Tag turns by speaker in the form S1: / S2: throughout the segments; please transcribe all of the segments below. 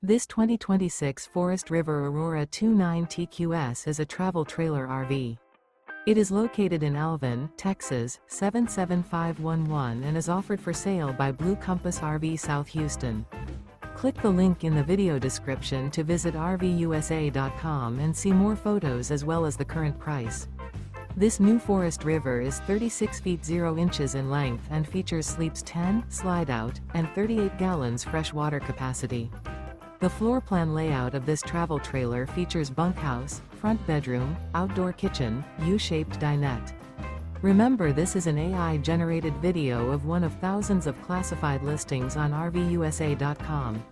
S1: This 2026 Forest River Aurora 29 TQS is a travel trailer RV. It is located in Alvin, Texas, 77511 and is offered for sale by Blue Compass RV South Houston. Click the link in the video description to visit RVUSA.com and see more photos as well as the current price. This new Forest River is 36 feet 0 inches in length and features sleeps 10, slide-out, and 38 gallons fresh water capacity. The floor plan layout of this travel trailer features bunkhouse, front bedroom, outdoor kitchen, U-shaped dinette. Remember, this is an AI-generated video of one of thousands of classified listings on RVUSA.com.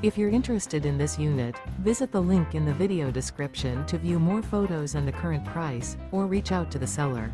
S1: If you're interested in this unit, visit the link in the video description to view more photos and the current price, or reach out to the seller.